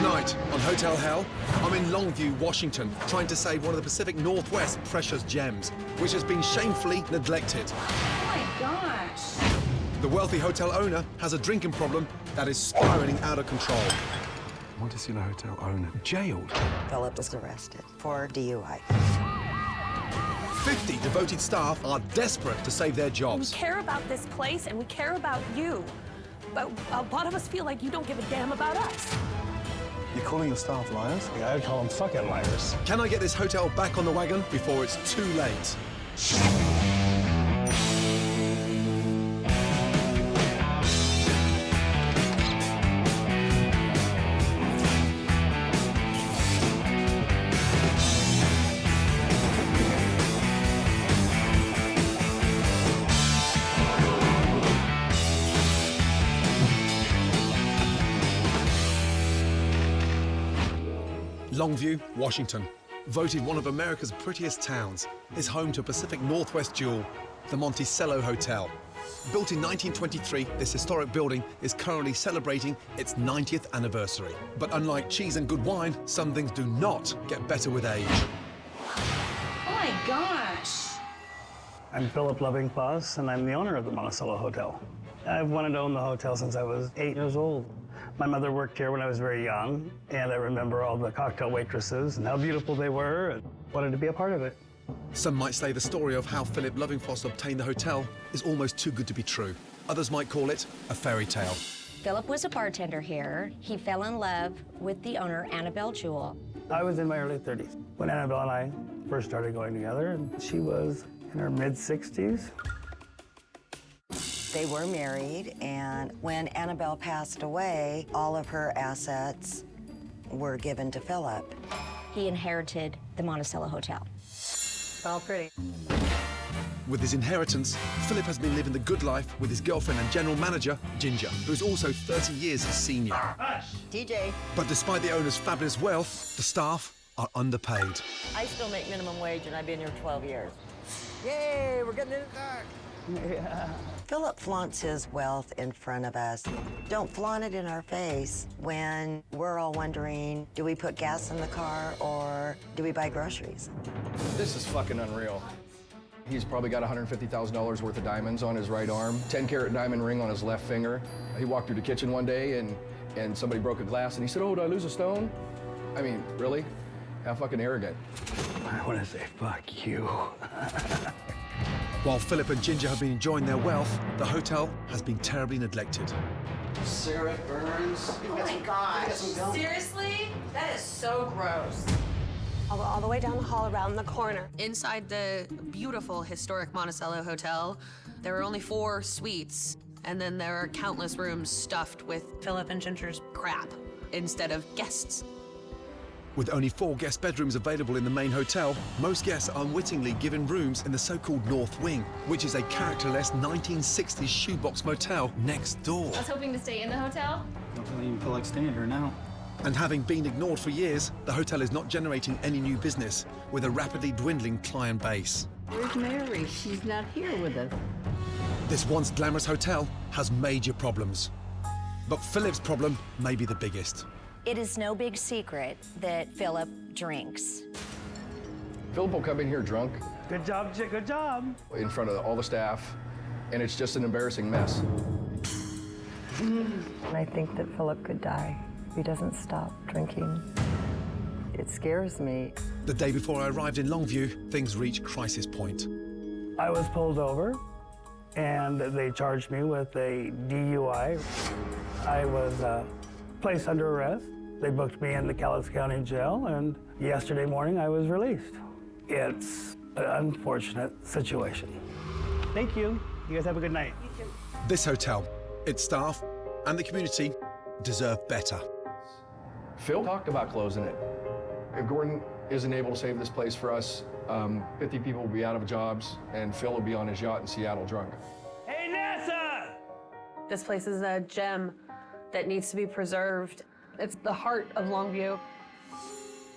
Tonight on Hotel Hell, I'm in Longview, Washington, trying to save one of the Pacific Northwest's precious gems, which has been shamefully neglected. Oh my gosh. The wealthy hotel owner has a drinking problem that is spiraling out of control. Monticello Hotel owner jailed. Phillip was arrested for DUI. 50 devoted staff are desperate to save their We jobs. care about this place and we care about you. But a lot of us feel like you don't give a damn about us. You're calling the staff liars? Yeah, I'd call them fucking liars. Can I get this hotel back on the wagon before it's too late? Longview, Washington, voted one of America's prettiest towns, is home to a Pacific Northwest jewel, the Monticello Hotel. Built in 1923, this historic building is currently celebrating its 90th anniversary. But unlike cheese and good wine, some things do not get better with age. Oh my gosh. I'm Phillip Lovingfoss, and I'm the owner of the Monticello Hotel. I've wanted to own the hotel since I was 8 years old. My mother worked here when I was very young, and I remember all the cocktail waitresses and how beautiful they were, and wanted to be a part of it. Some might say the story of how Phillip Lovingfoss obtained the hotel is almost too good to be true. Others might call it a fairy tale. Phillip was a bartender here. He fell in love with the owner, Annabelle Jewell. I was in my early 30s when Annabelle and I first started going together, and she was in her mid-60s. They were married, and when Annabelle passed away, all of her assets were given to Phillip. He inherited the Monticello Hotel. All pretty. With his inheritance, Phillip has been living the good life with his girlfriend and general manager, Ginger, who's also 30 years his senior. TJ. But despite the owner's fabulous wealth, the staff are underpaid. I still make minimum wage, and I've been here 12 years. Yay, we're getting in the car. Yeah. Phillip flaunts his wealth in front of us. Don't flaunt it in our face when we're all wondering, do we put gas in the car or do we buy groceries? This is fucking unreal. He's probably got $150,000 worth of diamonds on his right arm, 10-carat diamond ring on his left finger. He walked through the kitchen one day and somebody broke a glass and he said, "Oh, did I lose a stone?" I mean, really? How fucking arrogant. I want to say fuck you. While Phillip and Ginger have been enjoying their wealth, the hotel has been terribly neglected. Cigarette burns. Oh my gosh. Seriously? That is so gross. I'll go all the way down the hall around the corner. Inside the beautiful historic Monticello Hotel, there are only 4 suites, and then there are countless rooms stuffed with Phillip and Ginger's crap instead of guests. With only 4 guest bedrooms available in the main hotel, most guests are unwittingly given rooms in the so-called North Wing, which is a characterless 1960s shoebox motel next door. I was hoping to stay in the hotel. Don't really even feel like staying here now. And having been ignored for years, the hotel is not generating any new business, with a rapidly dwindling client base. Where's Mary? She's not here with us. This once glamorous hotel has major problems. But Phillip's problem may be the biggest. It is no big secret that Phillip drinks. Phillip will come in here drunk Good job, Chick, good job. in front of all the staff, and it's just an embarrassing mess. I think that Phillip could die if he doesn't stop drinking. It scares me. The day before I arrived in Longview, things reached crisis point. I was pulled over, and they charged me with a DUI. I was placed under arrest. They booked me in the Calais County Jail, and yesterday morning I was released. It's an unfortunate situation. Thank you. You guys have a good night. This hotel, its staff, and the community deserve better. Phil talked about closing it. If Gordon isn't able to save this place for us, 50 people will be out of jobs, and Phil will be on his yacht in Seattle drunk. Hey, NASA! This place is a gem that needs to be preserved. It's the heart of Longview.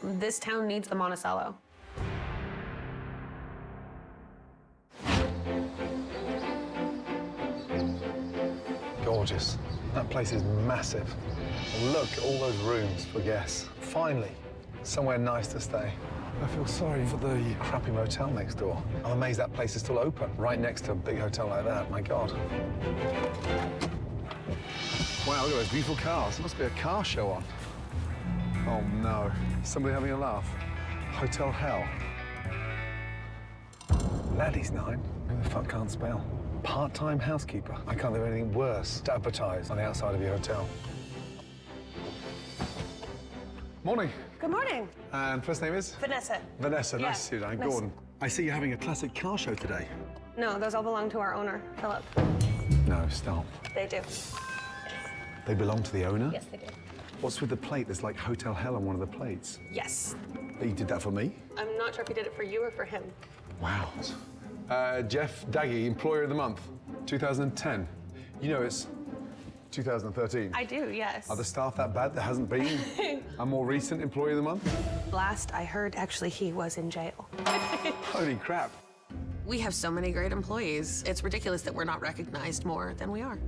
This town needs the Monticello. Gorgeous. That place is massive. Look at all those rooms for guests. Finally, somewhere nice to stay. I feel sorry for the crappy motel next door. I'm amazed that place is still open, right next to a big hotel like that. My God. Wow, look at those beautiful cars. There must be a car show on. Oh, no. Somebody having a laugh. Hotel hell. Laddie's 9. Who the fuck can't spell? Part-time housekeeper. I can't think of anything worse to advertise on the outside of your hotel. Morning. Good morning. And first name is? Vanessa. Vanessa, Yeah. nice to see you. I'm Nice. Gordon. I see you're having a classic car show today. No, those all belong to our owner, Phillip. No, stop. They do. They belong to the owner? Yes, they do. What's with the plate? There's like Hotel Hell on one of the plates. Yes. You did that for me? I'm not sure if he did it for you or for him. Wow. Jeff Daggy, Employer of the Month, 2010. You know it's 2013. I do, yes. Are the staff that bad that hasn't been a more recent Employee of the Month? Last I heard, actually, he was in jail. Holy crap. We have so many great employees. It's ridiculous that we're not recognized more than we are.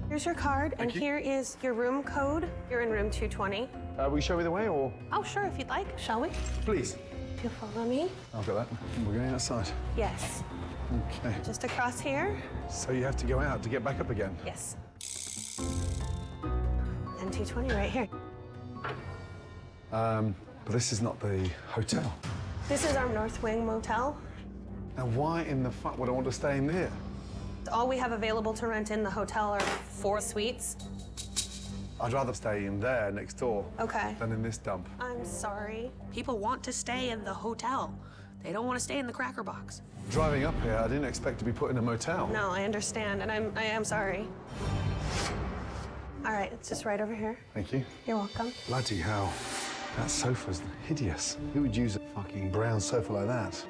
Here's your card, and you. here is your room code. You're in room 220. Will you show me the way, or? Oh, sure, if you'd like. Shall we? Please. If you follow me. I've got that. We're going outside. Yes. Okay. Just across here. So you have to go out to get back up again? Yes. And 220 right here. But this is not the hotel. This is our North Wing Motel. Now, why in the fuck would I want to stay in there? All we have available to rent in the hotel are 4 suites. I'd rather stay in there next door Okay. than in this dump. I'm sorry. People want to stay in the hotel. They don't want to stay in the cracker box. Driving up here, I didn't expect to be put in a motel. No, I understand, and I am sorry. All right, it's just right over here. Thank you. You're welcome. Bloody hell. That sofa's hideous. Who would use a fucking brown sofa like that?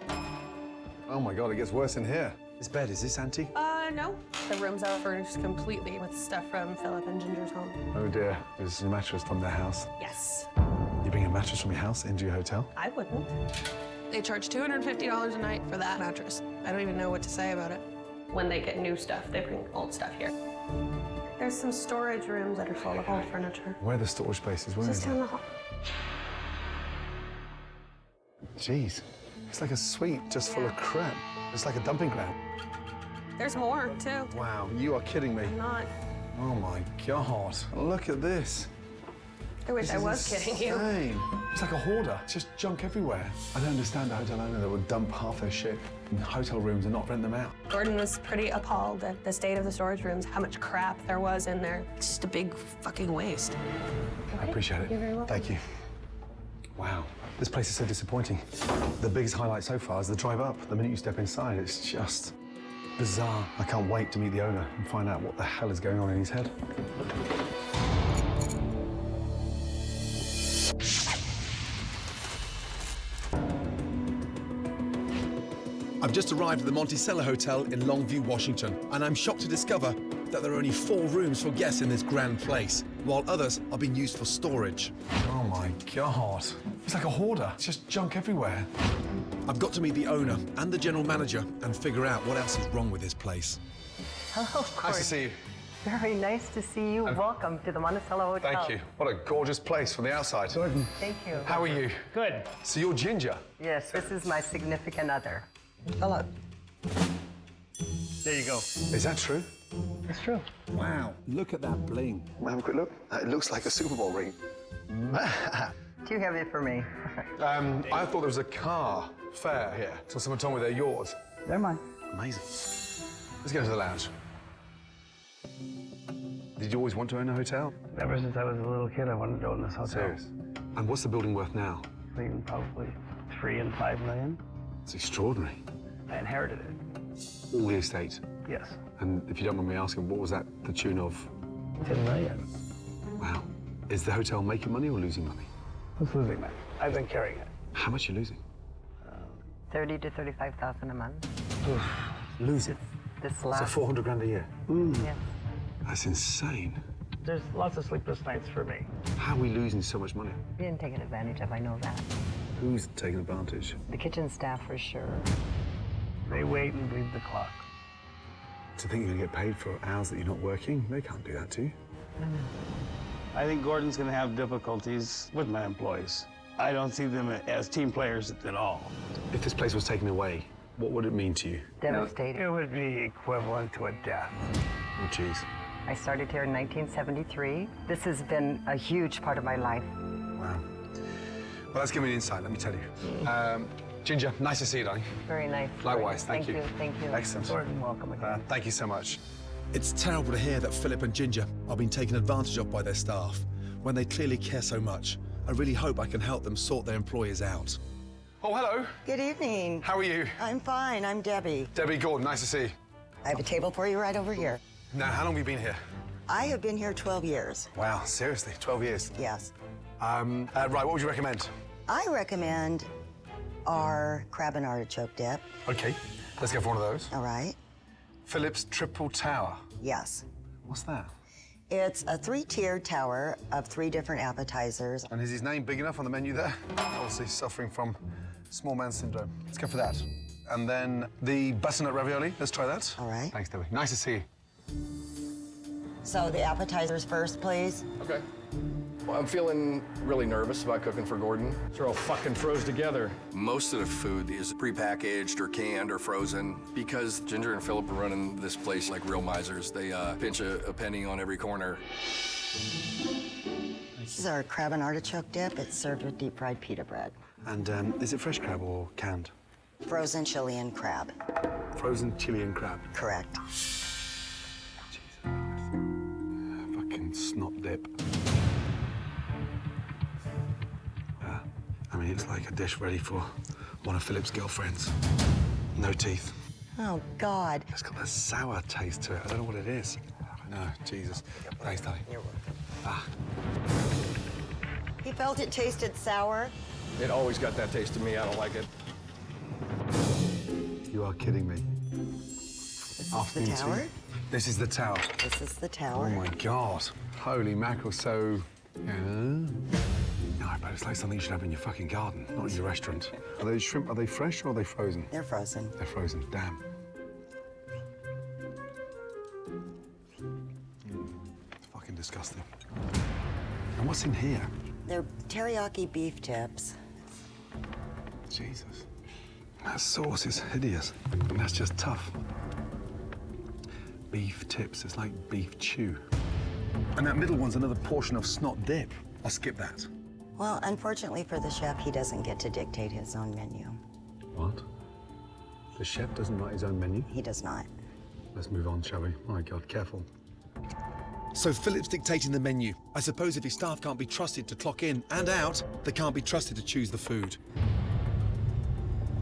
Oh my God, it gets worse in here. This bed, is this antique? No. The rooms are furnished completely with stuff from Phillip and Ginger's home. Oh dear, this is a mattress from their house. Yes. You bring a mattress from your house into your hotel? I wouldn't. They charge $250 a night for that mattress. I don't even know what to say about it. When they get new stuff, they bring old stuff here. There's some storage rooms that are full of old furniture. Where are the storage spaces? Where Just is down it? the hall. Jeez, it's like a suite just full of crap. It's like a dumping ground. There's more, too. Wow, you are kidding me. I'm not. Oh my God, look at this. I wish This I is was kidding you. insane. It's like a hoarder. It's just junk everywhere. I don't understand a hotel owner that would dump half their shit in hotel rooms and not rent them out. Gordon was pretty appalled at the state of the storage rooms, how much crap there was in there. It's just a big fucking waste. I appreciate it. You're very welcome. Thank you. Wow, this place is so disappointing. The biggest highlight so far is the drive up. The minute you step inside, it's just bizarre. I can't wait to meet the owner and find out what the hell is going on in his head. I've just arrived at the Monticello Hotel in Longview, Washington, and I'm shocked to discover that there are only 4 rooms for guests in this grand place, while others are being used for storage. Oh my God. It's like a hoarder. It's just junk everywhere. I've got to meet the owner and the general manager and figure out what else is wrong with this place. Hello, Nice to see you. Very nice to see you. Welcome to the Monticello Hotel. Thank you. What a gorgeous place from the outside. Thank you. How are you? Good. So you're Ginger? Yes, this is my significant other. Hello. There you go. Is that true? It's true. Wow. Look at that bling. Have a quick look. It looks like a Super Bowl ring. Too heavy for me. I thought there was a car fair here, so someone told me they're yours. Never mind. Amazing. Let's go to the lounge. Did you always want to own a hotel? Ever since I was a little kid, I wanted to own this hotel. Serious? And what's the building worth now? Between probably 3 and 5 million. It's extraordinary. I inherited it. All the estate. Yes. And if you don't mind me asking, what was that the tune of? 10 million. Wow. Is the hotel making money or losing money? Who's losing that? I've been carrying it. How much are you losing? 30 to 35,000 a month. Losing? This So last. 400 grand a year? Yes. That's insane. There's lots of sleepless nights for me. How are we losing so much money? Being taken advantage of, I know that. Who's taking advantage? The kitchen staff for sure. They wait and bleed the clock. To think you're going to get paid for hours that you're not working? They can't do that to you. I think Gordon's going to have difficulties with my employees. I don't see them as team players at all. If this place was taken away, what would it mean to you? Devastating. It would be equivalent to a death. Oh, jeez. I started here in 1973. This has been a huge part of my life. Wow. Well, that's given me insight, let me tell you. Ginger, nice to see you, darling. Very nice. Likewise, thank you. Thank you. Excellent. Gordon, welcome again. Thank you so much. It's terrible to hear that Philip and Ginger are being taken advantage of by their staff when they clearly care so much. I really hope I can help them sort their employers out. Oh, hello. Good evening. How are you? I'm fine. I'm Debbie. Debbie Gordon, nice to see you. I have a table for you right over here. Now, how long have you been here? I have been here 12 years. Wow, seriously, 12 years. Yes. Right, what would you recommend? I recommend our crab and artichoke dip. Okay, let's go for one of those. All right. Philip's Triple Tower. Yes. What's that? It's a 3-tiered tower of 3 different appetizers. And is his name big enough on the menu there? Obviously suffering from small man syndrome. Let's go for that. And then the butternut ravioli, let's try that. All right. Thanks, Debbie. Nice to see you. So the appetizers first, please. Okay. Well, I'm feeling really nervous about cooking for Gordon. They're all fucking froze together. Most of the food is prepackaged or canned or frozen because Ginger and Philip are running this place like real misers. They pinch a penny on every corner. This is our crab and artichoke dip. It's served with deep-fried pita bread. And is it fresh crab or canned? Frozen Chilean crab. Frozen Chilean crab. Correct. Jesus. Fucking snot dip. I mean, it's like a dish ready for one of Philip's girlfriends. No teeth. Oh, God. It's got a sour taste to it. I don't know what it is. No, Jesus. Thanks, darling. You're welcome. Ah. He felt it tasted sour. It always got that taste to me. I don't like it. You are kidding me. This is the tower. This is the tower. This is the tower. Oh, my God. Holy mackerel. So, no, but it's like something you should have in your fucking garden, not in your restaurant. Are those shrimp, are they fresh or are they frozen? They're frozen. They're frozen, damn. It's fucking disgusting. And what's in here? They're teriyaki beef tips. Jesus. That sauce is hideous. And that's just tough. Beef tips, it's like beef chew. And that middle one's another portion of snot dip. I'll skip that. Well, unfortunately for the chef, he doesn't get to dictate his own menu. What? The chef doesn't write his own menu? He does not. Let's move on, shall we? My God, careful. So Philip's dictating the menu. I suppose if his staff can't be trusted to clock in and out, they can't be trusted to choose the food.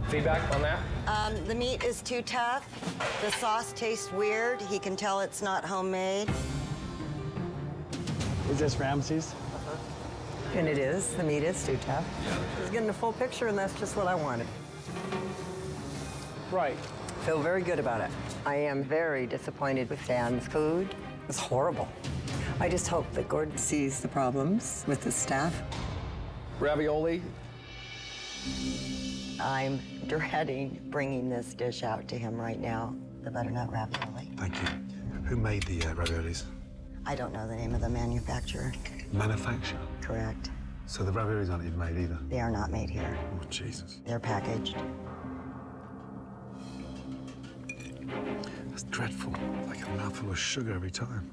Feedback on that? The meat is too tough. The sauce tastes weird. He can tell it's not homemade. Is this Ramsay's? And it is. The meat is too tough. He's getting a full picture, and that's just what I wanted. Right. Feel very good about it. I am very disappointed with Dan's food. It's horrible. I just hope that Gordon sees the problems with his staff. Ravioli? I'm dreading bringing this dish out to him right now, the butternut ravioli. Thank you. Who made the raviolis? I don't know the name of the manufacturer. Manufacturer? Correct. So the raviolis aren't even made either? They are not made here. Oh, Jesus. They're packaged. That's dreadful. Like a mouthful of sugar every time.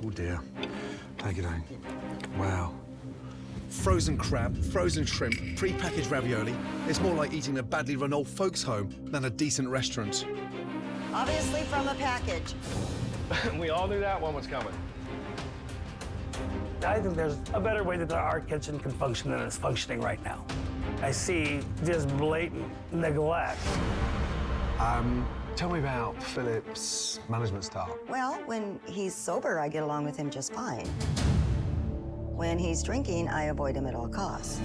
Oh, dear. Thank you, darling. Wow. Frozen crab, frozen shrimp, pre-packaged ravioli. It's more like eating a badly run old folks' home than a decent restaurant. Obviously from a package. We all knew that one was coming. I think there's a better way that our kitchen can function than it's functioning right now. I see just blatant neglect. Tell me about Philip's management style. Well, when he's sober, I get along with him just fine. When he's drinking, I avoid him at all costs.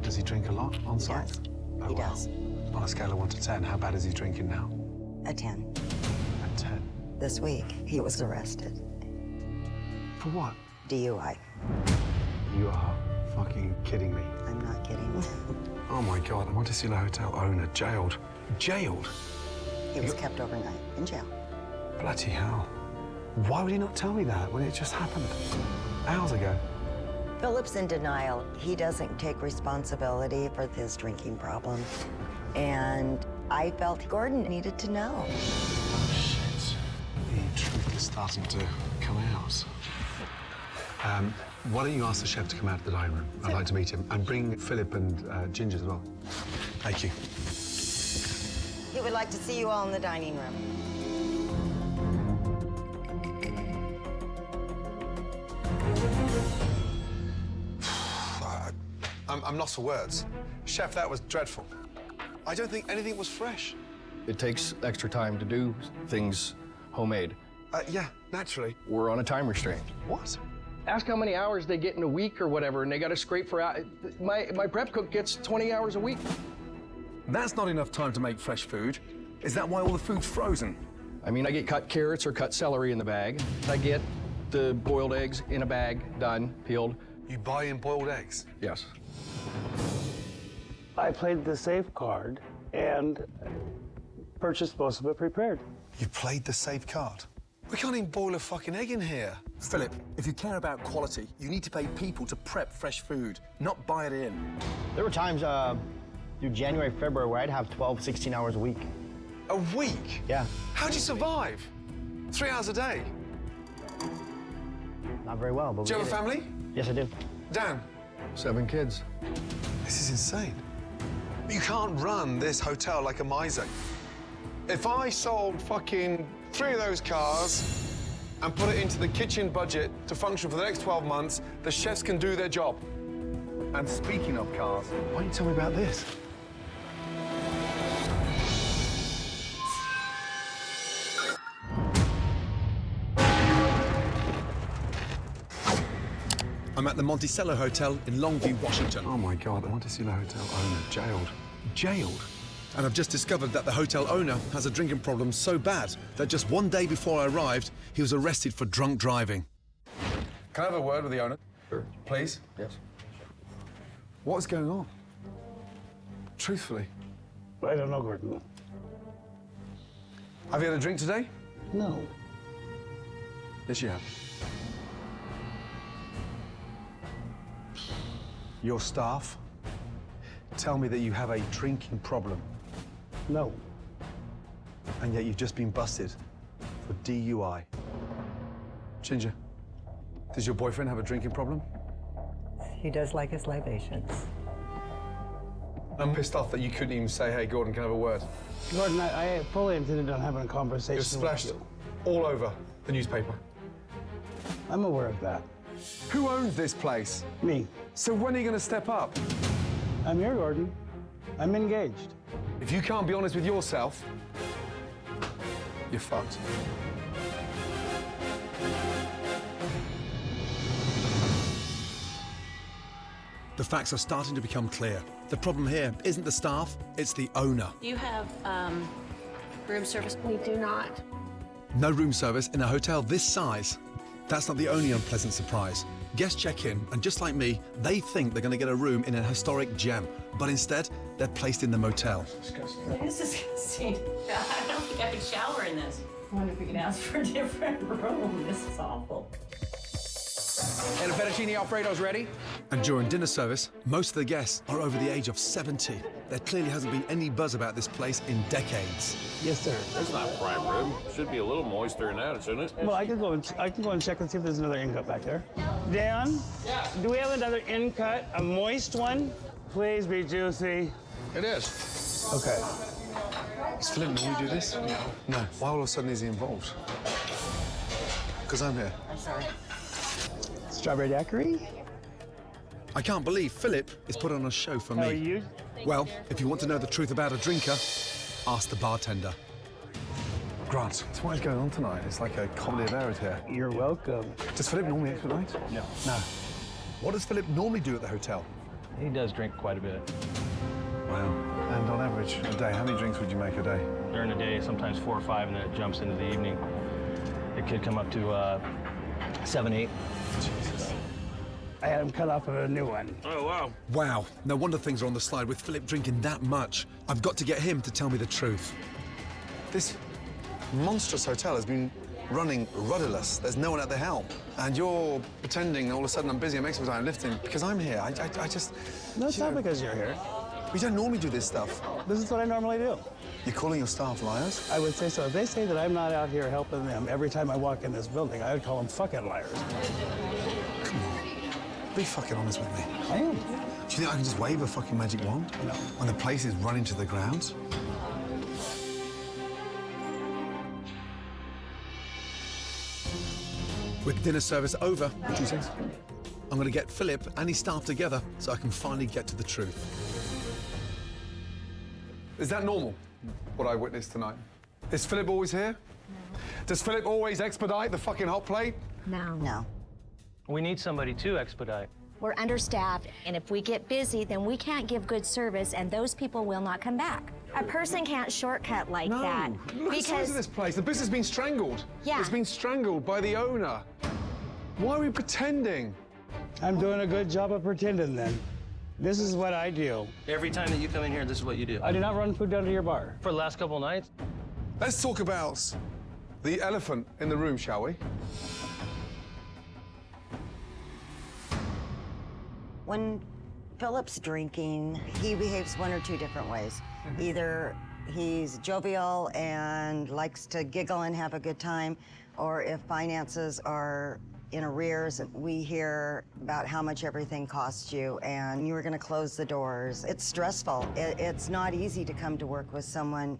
Does he drink a lot on site? Yes, Oh, he wow. does. On a scale of 1 to 10, how bad is he drinking now? A 10. A 10. This week, he was arrested. For what? DUI. You are fucking kidding me. I'm not kidding. Oh my God, the Monticello Hotel owner jailed. Jailed? He was kept overnight in jail. Bloody hell. Why would he not tell me that when it just happened? Hours ago. Philip's in denial. He doesn't take responsibility for his drinking problem. And I felt Gordon needed to know. Shit. The truth is starting to come out. Why don't you ask the chef to come out of the dining room? I'd like to meet him. And bring Philip and Ginger as well. Thank you. He would like to see you all in the dining room. I'm lost for words. Chef, that was dreadful. I don't think anything was fresh. It takes extra time to do things homemade. Yeah, naturally. We're on a time restraint. What? Ask how many hours they get in a week or whatever, and they got to scrape for my prep cook gets 20 hours a week. That's not enough time to make fresh food. Is that why all the food's frozen? I mean, I get cut carrots or cut celery in the bag. I get the boiled eggs in a bag, done, peeled. You buy in boiled eggs? Yes. I played the safe card and purchased most of it prepared. You played the safe card? We can't even boil a fucking egg in here. Philip, if you care about quality, you need to pay people to prep fresh food, not buy it in. There were times through January, February where I'd have 12, 16 hours a week. A week? Yeah. How'd you survive? 3 hours a day? Not very well, but Do you have a family? Yes, I do. Dan? 7 kids. This is insane. You can't run this hotel like a miser. If I sold fucking 3 of those cars and put it into the kitchen budget to function for the next 12 months, the chefs can do their job. And speaking of cars, why don't you tell me about this? I'm at the Monticello Hotel in Longview, Washington. Oh my God, the Monticello Hotel owner jailed. Jailed? And I've just discovered that the hotel owner has a drinking problem so bad that just one day before I arrived, he was arrested for drunk driving. Can I have a word with the owner? Sure. Please? Yes. What's going on? Truthfully. I don't know, Gordon. Have you had a drink today? No. Yes, you have. Your staff tell me that you have a drinking problem. No. And yet you've just been busted for DUI. Ginger, does your boyfriend have a drinking problem? He does like his libations. I'm pissed off that you couldn't even say, hey, Gordon, can I have a word? Gordon, I fully intended on having a conversation You're splashed all over the newspaper. I'm aware of that. Who owns this place? Me. So when are you going to step up? I'm here, Gordon. I'm engaged. If you can't be honest with yourself, you're fucked. The facts are starting to become clear. The problem here isn't the staff, it's the owner. Do you have room service? We do not. No room service in a hotel this size. That's not the only unpleasant surprise. Guests check in, and just like me, they think they're going to get a room in a historic gem. But instead, they're placed in the motel. This is disgusting. I don't think I could shower in this. I wonder if we can ask for a different room. This is awful. And a fettuccine Alfredo's ready? And during dinner service, most of the guests are over the age of 70. There clearly hasn't been any buzz about this place in decades. Yes, sir. That's not prime rib. Should be a little moister than that, shouldn't it? Well, I can go and check and see if there's another in cut back there. Dan? Yeah. Do we have another in cut, a moist one? Please be juicy. It is. Okay. Does Philip normally do this? No. Why all of a sudden is he involved? Because I'm here. I'm sorry. Strawberry daiquiri? I can't believe Philip is put on a show for me. How are you? Well, if you want to know the truth about a drinker, ask the bartender. Grant, so what is going on tonight? It's like a comedy of errors here. You're welcome. Does Philip normally expedite? No. No. What does Philip normally do at the hotel? He does drink quite a bit. Wow. And on average, a day, how many drinks would you make a day? During the day, sometimes 4 or 5, and then it jumps into the evening. It could come up to 7, 8. Jesus. I had him cut off of a new one. Oh, wow. Wow, no wonder things are on the slide with Philip drinking that much. I've got to get him to tell me the truth. This monstrous hotel has been running rudderless. There's no one at the helm. And you're pretending all of a sudden I'm busy, I'm expediting lifting because I'm here. I just... No, it's not because you're here. We don't normally do this stuff. This is what I normally do. You're calling your staff liars? I would say so. If they say that I'm not out here helping them every time I walk in this building, I would call them fucking liars. Come on. Be fucking honest with me. I am. Do you think I can just wave a fucking magic wand? No. When the place is running to the ground? With dinner service over, I'm going to get Philip and his staff together so I can finally get to the truth. Is that normal, what I witnessed tonight? Is Philip always here? Does Philip always expedite the fucking hot plate? No. No. We need somebody to expedite. We're understaffed, and if we get busy, then we can't give good service, and those people will not come back. A person can't shortcut like that. Look at the size of this place. The business has been strangled. Yeah. It's been strangled by the owner. Why are we pretending? I'm doing a good job of pretending then. This is what I do. Every time that you come in here, this is what you do. I do not run food down to your bar. For the last couple of nights? Let's talk about the elephant in the room, shall we? When Philip's drinking, he behaves one or two different ways. Either he's jovial and likes to giggle and have a good time, or if finances are in arrears, we hear about how much everything costs you and you were gonna close the doors. It's stressful. It's not easy to come to work with someone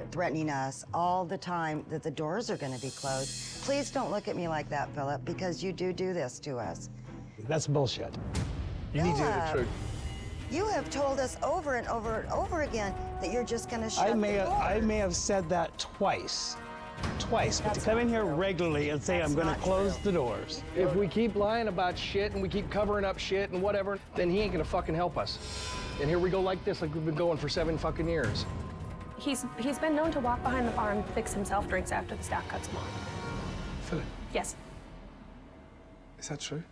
threatening us all the time that the doors are gonna be closed. Please don't look at me like that, Philip, because you do this to us. That's bullshit. You need to hear the truth. You have told us over and over and over again that you're just gonna shut the door. I may have said that twice. But to come in here regularly and say I'm going to close the doors. If we keep lying about shit and we keep covering up shit and whatever, then he ain't gonna fucking help us. And here we go like this, like we've been going for 7 fucking years. He's been known to walk behind the bar and fix himself drinks after the staff cuts him off. Philip, Yes. is that true?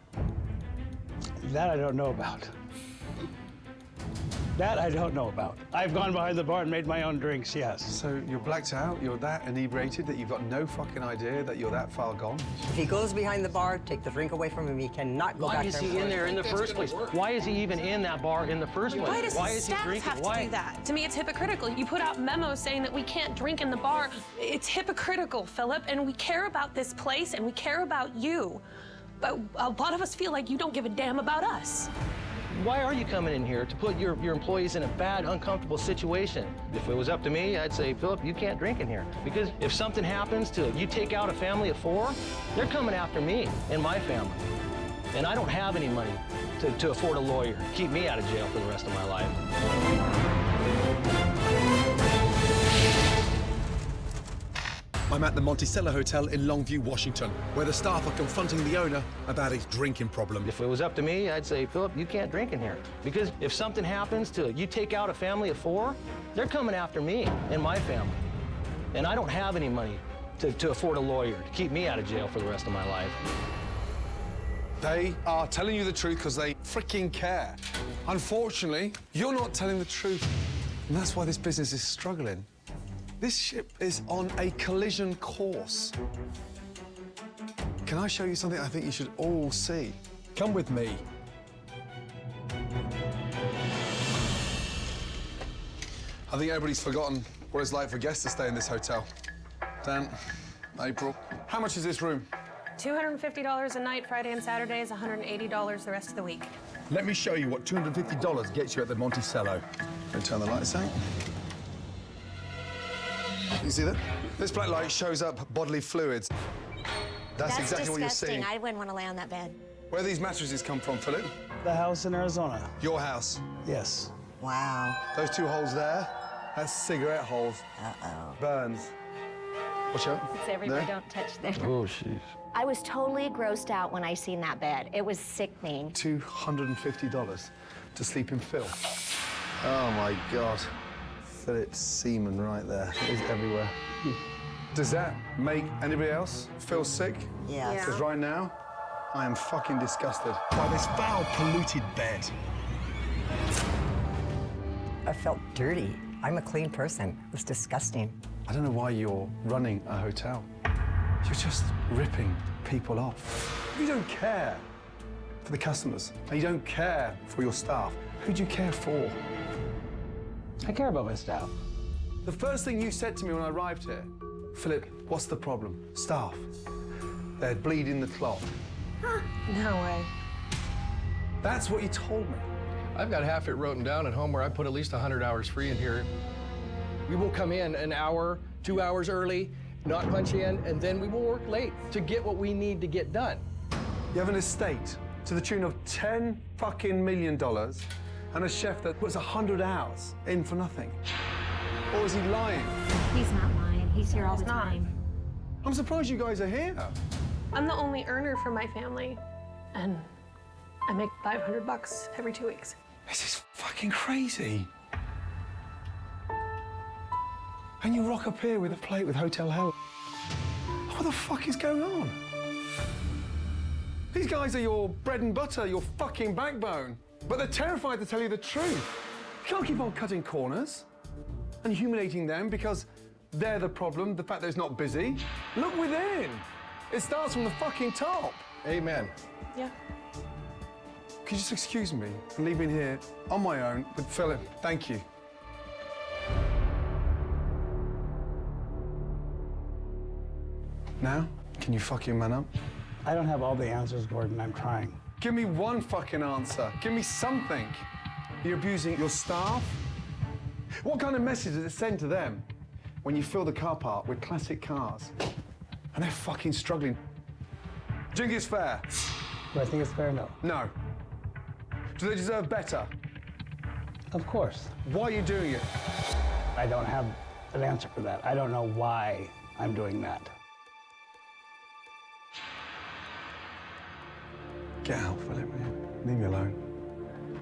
That I don't know about. That I don't know about. I've gone behind the bar and made my own drinks, yes. So you're blacked out, you're that inebriated that you've got no fucking idea that you're that far gone? If he goes behind the bar, take the drink away from him, he cannot go back there. Why is he in there in the first place? Why is he even in that bar in the first place? Why does the is he staff drinking? have to do that? To me, it's hypocritical. You put out memos saying that we can't drink in the bar. It's hypocritical, Philip, and we care about this place and we care about you. But a lot of us feel like you don't give a damn about us. Why are you coming in here to put your employees in a bad, uncomfortable situation? If it was up to me, I'd say, Philip, you can't drink in here. Because if something happens to you take out a family of 4, they're coming after me and my family. And I don't have any money to afford a lawyer to keep me out of jail for the rest of my life. I'm at the Monticello Hotel in Longview, Washington, where the staff are confronting the owner about his drinking problem. If it was up to me, I'd say, Philip, you can't drink in here. Because if something happens to you take out a family of 4, they're coming after me and my family. And I don't have any money to afford a lawyer to keep me out of jail for the rest of my life. They are telling you the truth because they freaking care. Unfortunately, you're not telling the truth. And that's why this business is struggling. This ship is on a collision course. Can I show you something I think you should all see? Come with me. I think everybody's forgotten what it's like for guests to stay in this hotel. Dan, April, how much is this room? $250 a night, Friday and Saturdays, $180 the rest of the week. Let me show you what $250 gets you at the Monticello. Let me turn the lights out. You see that? This black light shows up bodily fluids. That's exactly what you're seeing. I wouldn't want to lay on that bed. Where do these mattresses come from, Philip? The house in Arizona. Your house? Yes. Wow. Those 2 holes there, that's cigarette holes. Uh-oh. Burns. Watch out. It's everybody, There. don't touch there. Oh, jeez. I was totally grossed out when I seen that bed. It was sickening. $250 to sleep in filth. Oh, my God. Philip's semen right there. It is everywhere. Does that make anybody else feel sick? Yes. Because right now, I am fucking disgusted by this foul, polluted bed. I felt dirty. I'm a clean person. It was disgusting. I don't know why you're running a hotel. You're just ripping people off. If you don't care for the customers and you don't care for your staff, who do you care for? I care about my staff. The first thing you said to me when I arrived here, Philip, what's the problem? Staff. They're bleeding the cloth. No way. That's what you told me. I've got half it written down at home where I put at least 100 hours free in here. We will come in an hour, 2 hours early, not punch in, and then we will work late to get what we need to get done. You have an estate to the tune of $10 fucking million and a chef that puts 100 hours in for nothing. Or is he lying? He's not lying. He's here all the not. time. I'm surprised you guys are here. I'm the only earner for my family, and I make $500 every 2 weeks. This is fucking crazy. And you rock up here with a plate with hotel hell. What the fuck is going on? These guys are your bread and butter, your fucking backbone. But they're terrified to tell you the truth. You can't keep on cutting corners and humiliating them because they're the problem, the fact that it's not busy. Look within. It starts from the fucking top. Amen. Yeah. Could you just excuse me for leaving here on my own with Philip? Thank you. Now, can you fucking man up? I don't have all the answers, Gordon. I'm trying. Give me one fucking answer. Give me something. You're abusing your staff? What kind of message does it send to them when you fill the car park with classic cars and they're fucking struggling? Do you think it's fair? Do I think it's fair? No. No. Do they deserve better? Of course. Why are you doing it? I don't have an answer for that. I don't know why I'm doing that. Get out, Philip. Leave me alone.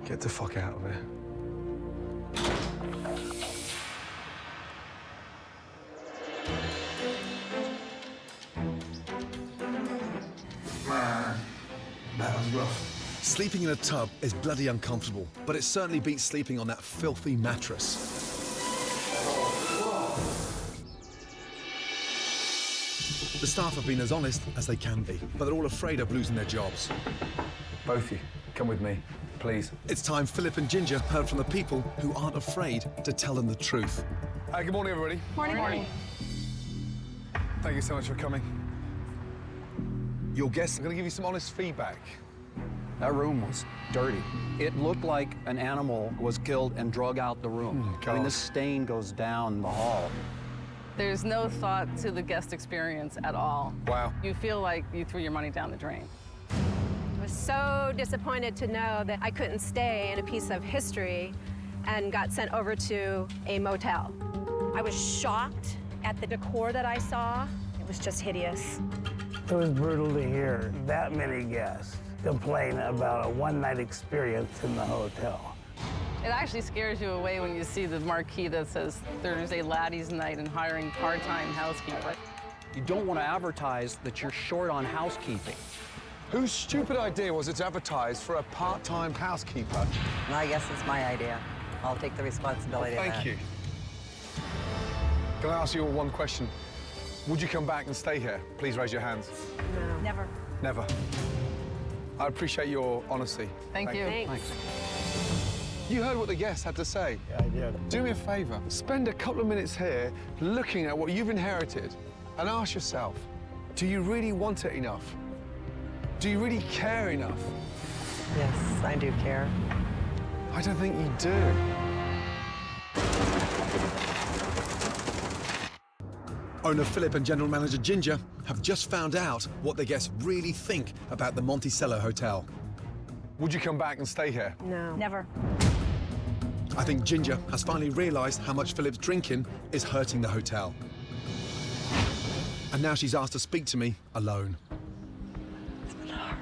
Get the fuck out of here. Man, that was rough. Sleeping in a tub is bloody uncomfortable, but it certainly beats sleeping on that filthy mattress. The staff have been as honest as they can be, but they're all afraid of losing their jobs. Both of you, come with me, please. It's time Philip and Ginger heard from the people who aren't afraid to tell them the truth. Good morning, everybody. Morning. Thank you so much for coming. Your guests are going to give you some honest feedback. That room was dirty. It looked like an animal was killed and drug out the room. I mean, the stain goes down the hall. There's no thought to the guest experience at all. Wow. You feel like you threw your money down the drain. I was so disappointed to know that I couldn't stay in a piece of history and got sent over to a motel. I was shocked at the decor that I saw. It was just hideous. It was brutal to hear that many guests complain about a one-night experience in the hotel. It actually scares you away when you see the marquee that says Thursday Laddie's Night and hiring part-time housekeeper. You don't want to advertise that you're short on housekeeping. Whose stupid idea was it to advertise for a part-time housekeeper? I guess it's my idea. I'll take the responsibility of that. Thank you. Can I ask you all one question? Would you come back and stay here? Please raise your hands. No. Never. Never. I appreciate your honesty. Thank you. Thanks. You heard what the guests had to say. Yeah, I did. Do me a favor. Spend a couple of minutes here looking at what you've inherited and ask yourself, do you really want it enough? Do you really care enough? Yes, I do care. I don't think you do. Owner Philip and General Manager Ginger have just found out what their guests really think about the Monticello Hotel. Would you come back and stay here? No. Never. I think Ginger has finally realised how much Philip's drinking is hurting the hotel. And now she's asked to speak to me alone. It's been hard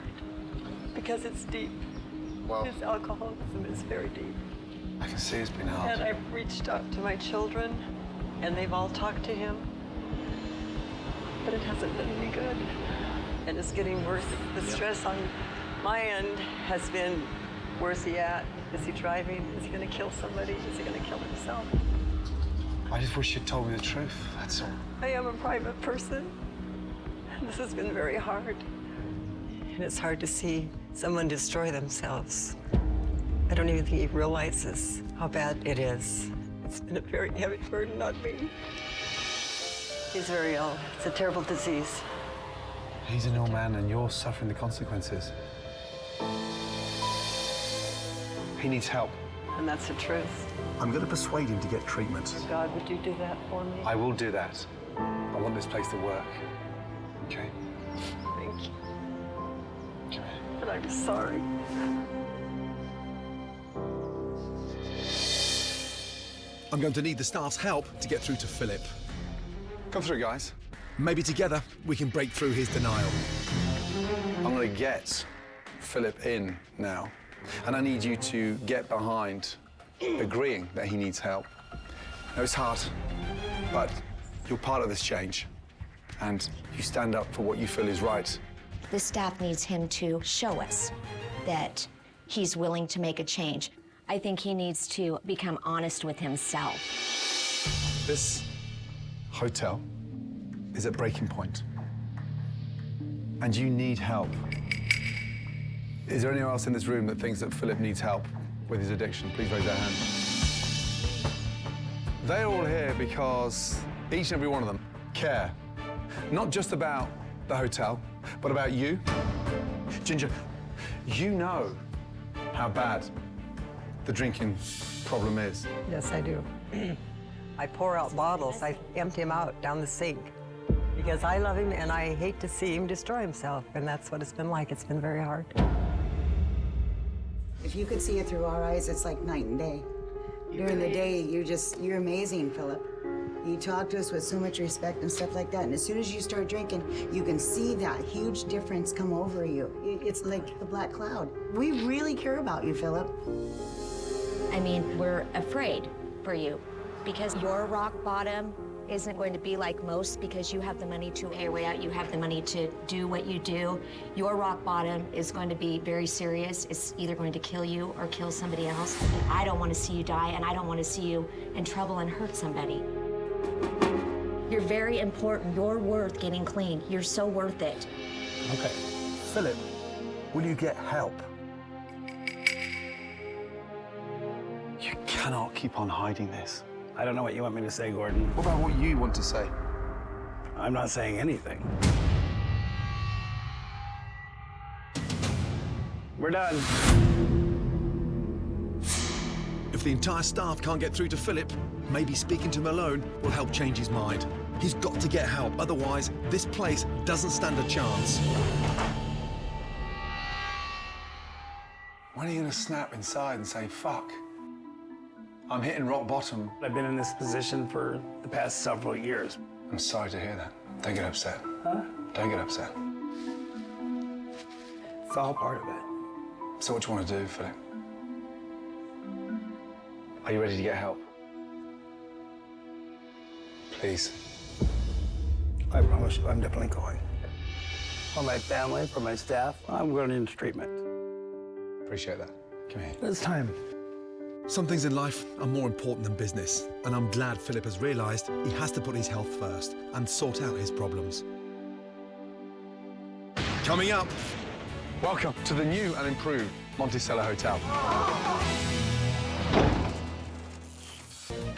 because it's deep. Wow. His alcoholism is very deep. I can see it's been hard. And I've reached out to my children, and they've all talked to him. But it hasn't been any good. And it's getting worse. The stress on my end has been, where's he at? Is he driving? Is he going to kill somebody? Is he going to kill himself? I just wish you'd told me the truth, that's all. I am a private person. This has been very hard. And it's hard to see someone destroy themselves. I don't even think he realizes how bad it is. It's been a very heavy burden on me. He's very ill. It's a terrible disease. He's an ill man and you're suffering the consequences. He needs help. And that's the truth. I'm going to persuade him to get treatment. God, would you do that for me? I will do that. I want this place to work. Okay? Thank you. But I'm sorry. I'm going to need the staff's help to get through to Phillip. Come through, guys. Maybe together we can break through his denial. I'm going to get Phillip in now. And I need you to get behind agreeing that he needs help. Now, it's hard, but you're part of this change. And you stand up for what you feel is right. The staff needs him to show us that he's willing to make a change. I think he needs to become honest with himself. This hotel is at breaking point. And you need help. Is there anyone else in this room that thinks that Phillip needs help with his addiction? Please raise their hand. They're all here because each and every one of them care. Not just about the hotel, but about you. Ginger, you know how bad the drinking problem is. Yes, I do. I pour out bottles. I empty them out down the sink because I love him and I hate to see him destroy himself. And that's what it's been like. It's been very hard. If you could see it through our eyes, it's like night and day. During the day, you're amazing, Phillip. You talk to us with so much respect and stuff like that. And as soon as you start drinking, you can see that huge difference come over you. It's like the black cloud. We really care about you, Phillip. I mean, we're afraid for you because your rock bottom isn't going to be like most because you have the money to pay your way out. You have the money to do what you do. Your rock bottom is going to be very serious. It's either going to kill you or kill somebody else. And I don't want to see you die, and I don't want to see you in trouble and hurt somebody. You're very important. You're worth getting clean. You're so worth it. Okay. Phillip, will you get help? You cannot keep on hiding this. I don't know what you want me to say, Gordon. What about what you want to say? I'm not saying anything. We're done. If the entire staff can't get through to Phillip, maybe speaking to him alone will help change his mind. He's got to get help, otherwise this place doesn't stand a chance. When are you going to snap inside and say, fuck? I'm hitting rock bottom. I've been in this position for the past several years. I'm sorry to hear that. Don't get upset. Huh? Don't get upset. It's all part of it. So what do you want to do, Phillip? Are you ready to get help? Please. I promise you, I'm definitely going. For my family, for my staff, I'm going into treatment. Appreciate that. Come here. It's time. Some things in life are more important than business, and I'm glad Phillip has realised he has to put his health first and sort out his problems. Coming up. Welcome to the new and improved Monticello Hotel.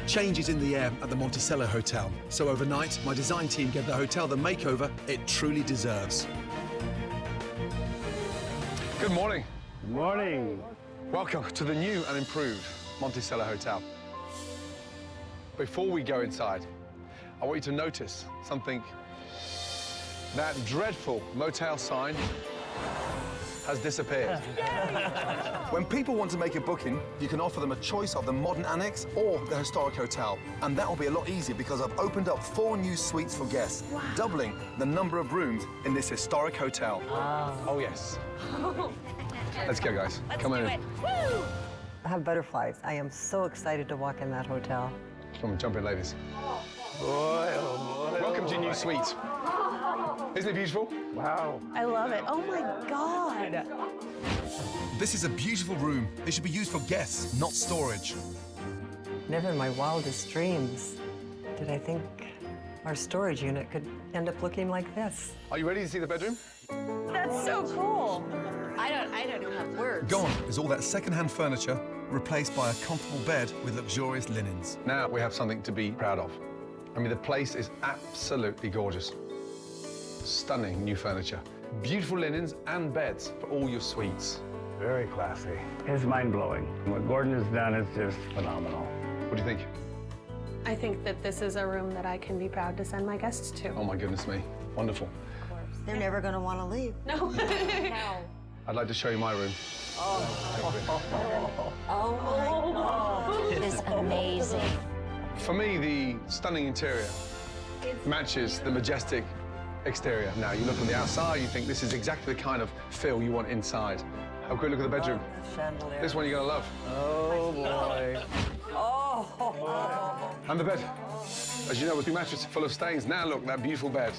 Change is in the air at the Monticello Hotel, so overnight, my design team gave the hotel the makeover it truly deserves. Good morning. Good morning. Welcome to the new and improved Monticello Hotel. Before we go inside, I want you to notice something. That dreadful motel sign has disappeared. When people want to make a booking, you can offer them a choice of the modern annex or the historic hotel. And that will be a lot easier because I've opened up 4 new suites for guests, doubling the number of rooms in this historic hotel. Oh, yes. Let's go, guys. Come on in. I have butterflies. I am so excited to walk in that hotel. Come on, jump in, ladies. Boy, oh boy. Welcome to your new suite. Isn't it beautiful? Wow. I love it. Oh my God. This is a beautiful room. It should be used for guests, not storage. Never in my wildest dreams did I think Our storage unit could end up looking like this. Are you ready to see the bedroom? That's so cool. I don't have words. Gone is all that second-hand furniture replaced by a comfortable bed with luxurious linens. Now we have something to be proud of. I mean, the place is absolutely gorgeous. Stunning new furniture. Beautiful linens and beds for all your suites. Very classy. It's mind-blowing. What Gordon has done is just phenomenal. What do you think? I think that this is a room that I can be proud to send my guests to. Oh my goodness me, wonderful. They're never going to want to leave. No. No. I'd like to show you my room. Oh my God. It is amazing. For me, the stunning interior matches the majestic exterior. Now, you look on the outside, you think this is exactly the kind of feel you want inside. Have a quick look at the bedroom. Chandelier. This one you're gonna love. Oh, boy. And the bed. As you know, with the mattress full of stains. Now look, that beautiful bed.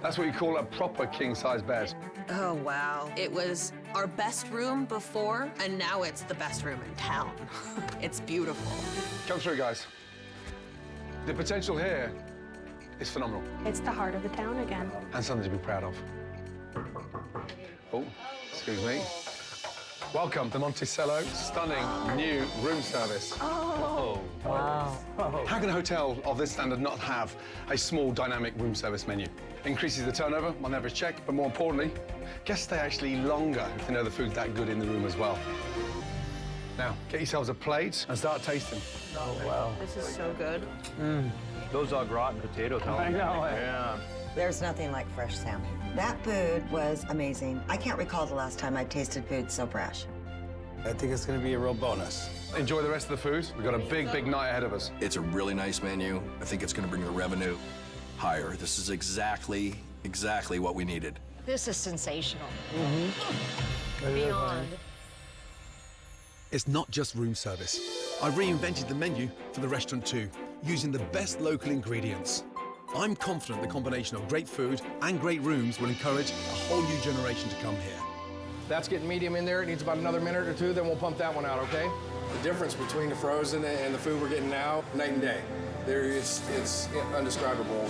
That's what you call a proper king-size bed. Oh, wow. It was our best room before, and now it's the best room in town. It's beautiful. Come through, guys. The potential here is phenomenal. It's the heart of the town again. And something to be proud of. Oh, excuse me. Welcome to Monticello, stunning new room service. Oh. Wow. How can a hotel of this standard not have a small dynamic room service menu? Increases the turnover on average check, but more importantly, guests stay actually longer if they know the food's that good in the room as well. Now, get yourselves a plate and start tasting. Oh, wow. This is so good. Those are rotten potatoes. I know. Yeah. There's nothing like fresh salmon. That food was amazing. I can't recall the last time I tasted food so fresh. I think it's going to be a real bonus. Enjoy the rest of the food. We've got a big, big night ahead of us. It's a really nice menu. I think it's going to bring the revenue higher. This is exactly what we needed. This is sensational. Beyond. It's not just room service. I reinvented the menu for the restaurant too, using the best local ingredients. I'm confident the combination of great food and great rooms will encourage a whole new generation to come here. That's getting medium in there. It needs about another minute or two, then we'll pump that one out, okay? The difference between the frozen and the food we're getting now, night and day. It's indescribable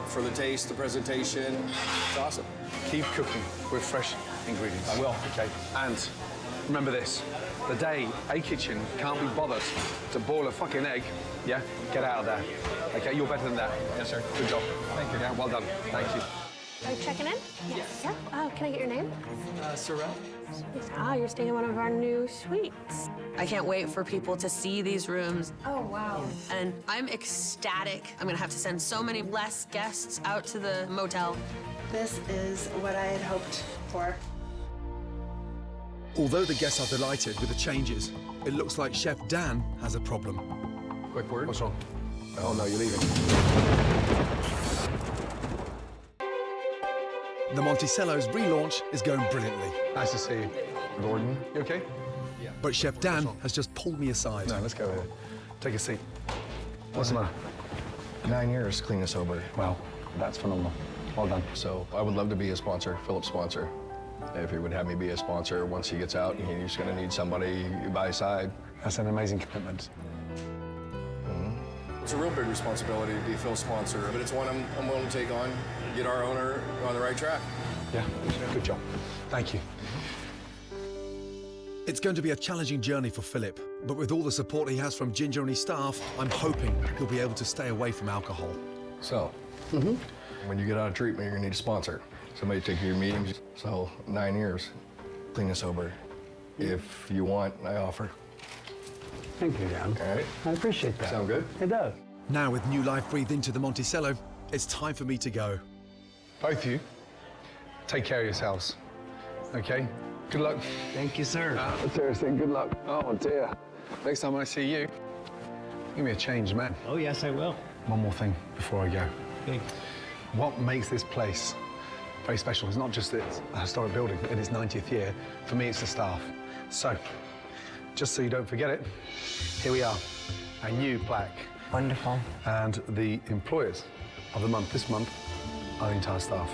for the taste, the presentation. It's awesome. Keep cooking with fresh ingredients. I will. Okay. And remember this, the day a kitchen can't be bothered to boil a fucking egg, yeah, get out of there. Okay, you're better than that. Yes, sir. Good job. Thank you. Yeah, well done. Thank you. Are you checking in? Yes. Yeah. Oh, can I get your name? Sorrel. Ah, you're staying in one of our new suites. I can't wait for people to see these rooms. Oh, wow. And I'm ecstatic. I'm gonna have to send so many less guests out to the motel. This is what I had hoped for. Although the guests are delighted with the changes, it looks like Chef Dan has a problem. Quick word. What's wrong? Oh, no, you're leaving. The Monticello's relaunch is going brilliantly. Nice to see you. Gordon, you okay? Yeah. But Chef Dan has just pulled me aside. No, let's go ahead. Take a seat. What's the matter? 9 years clean and sober. Wow, that's phenomenal. Well done. So I would love to be a sponsor, Philip's sponsor. If he would have me be a sponsor once he gets out, he's going to need somebody by his side. That's an amazing commitment. It's a real big responsibility to be Phil's sponsor, but it's one I'm willing to take on, get our owner on the right track. Yeah, good job. Thank you. It's going to be a challenging journey for Philip, but with all the support he has from Ginger and his staff, I'm hoping he'll be able to stay away from alcohol. So, when you get out of treatment, you're going to need a sponsor. Somebody to take you to your meetings. So, 9 years, clean and sober. If you want, I offer. Thank you, Dan. All right. I appreciate that. Sound good? It does. Now, with new life breathed into the Monticello, it's time for me to go. Both of you, take care of yourselves, okay? Good luck. Thank you, sir. Seriously, good luck. Oh, dear. Next time I see you, give me a changed man. Oh, yes, I will. One more thing before I go. Okay. What makes this place very special is not just that it's a historic building in its 90th year. For me, it's the staff. So, just so you don't forget it, here we are, a new plaque. Wonderful. And the employers of the month this month are the entire staff.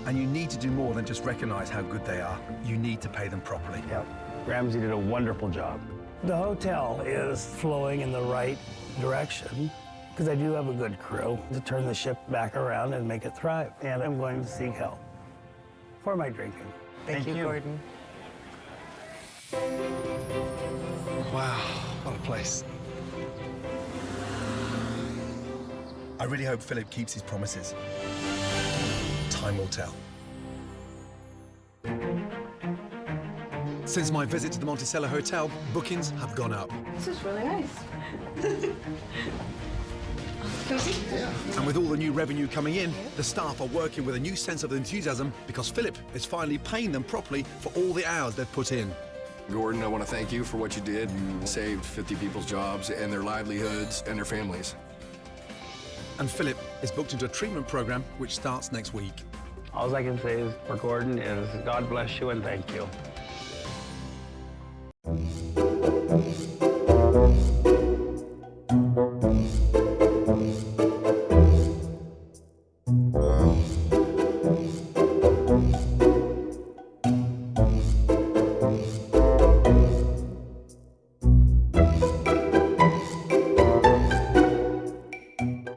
And you need to do more than just recognize how good they are. You need to pay them properly. Yep. Ramsay did a wonderful job. The hotel is flowing in the right direction, because I do have a good crew to turn the ship back around and make it thrive. And I'm going to seek help for my drinking. Thank you, Gordon. Wow, what a place. I really hope Phillip keeps his promises. Time will tell. Since my visit to the Monticello Hotel, bookings have gone up. This is really nice. And with all the new revenue coming in, the staff are working with a new sense of enthusiasm because Phillip is finally paying them properly for all the hours they've put in. Gordon, I want to thank you for what you did. You saved 50 people's jobs and their livelihoods and their families. And Phillip is booked into a treatment program which starts next week. All I can say is for Gordon is God bless you and thank you.